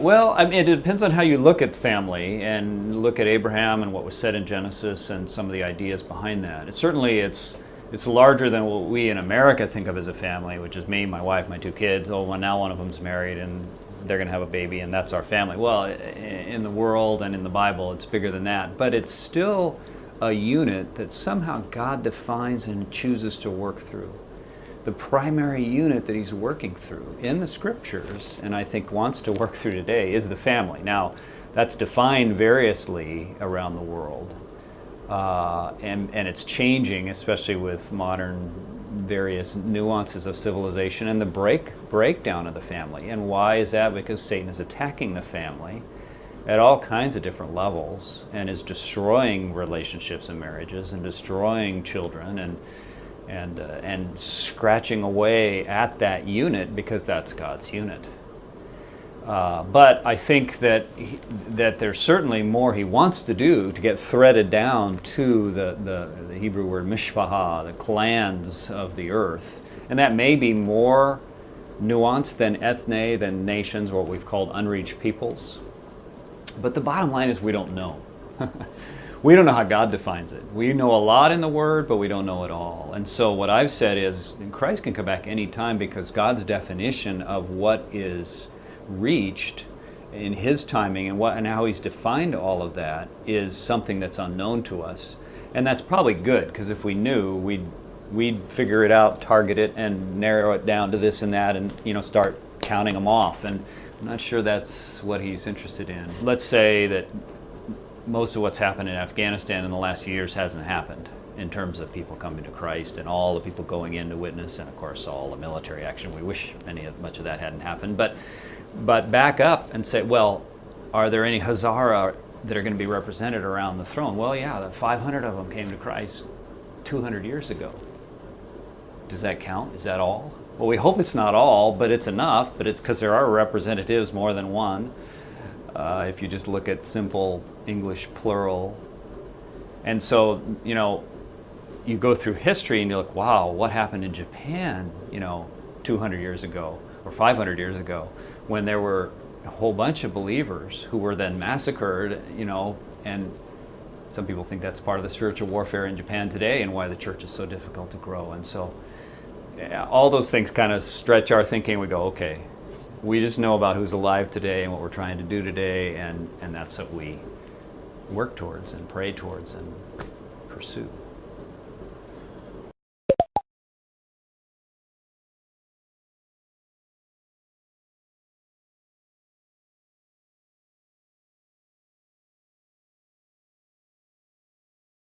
Well, I mean, it depends on how you look at family and look at Abraham and what was said in Genesis and some of the ideas behind that. It's larger than what we in America think of as a family, which is me, my wife, my two kids. Oh, well, now one of them's married and they're going to have a baby, and that's our family. Well, in the world and in the Bible, it's bigger than that. But it's still a unit that somehow God defines and chooses to work through. The primary unit that he's working through in the scriptures, and I think wants to work through today, is the family. Now, that's defined variously around the world, and it's changing, especially with modern various nuances of civilization and the breakdown of the family. And why is that? Because Satan is attacking the family at all kinds of different levels and is destroying relationships and marriages and destroying children and scratching away at that unit, because that's God's unit. But I think that there's certainly more he wants to do to get threaded down to the Hebrew word mishpacha, the clans of the earth. And that may be more nuanced than ethne, than nations, or what we've called unreached peoples. But the bottom line is we don't know. We don't know how God defines it. We know a lot in the Word, but we don't know it all. And so what I've said is Christ can come back any time, because God's definition of what is reached in his timing and how he's defined all of that is something that's unknown to us. And that's probably good, because if we knew, we'd figure it out, target it, and narrow it down to this and that, and start counting them off. And I'm not sure that's what he's interested in. Let's say that most of what's happened in Afghanistan in the last few years hasn't happened in terms of people coming to Christ and all the people going in to witness, and of course all the military action. We wish much of that hadn't happened. But back up and say, well, are there any Hazara that are going to be represented around the throne? Well, yeah, the 500 of them came to Christ 200 years ago. Does that count? Is that all? Well, we hope it's not all, but it's enough. But it's because there are representatives, more than one. If you just look at simple English plural. And so, you go through history and you look, wow, what happened in Japan, 200 years ago or 500 years ago, when there were a whole bunch of believers who were then massacred, and some people think that's part of the spiritual warfare in Japan today and why the church is so difficult to grow. And so all those things kind of stretch our thinking. We go, okay, we just know about who's alive today and what we're trying to do today, and that's what we work towards and pray towards and pursue.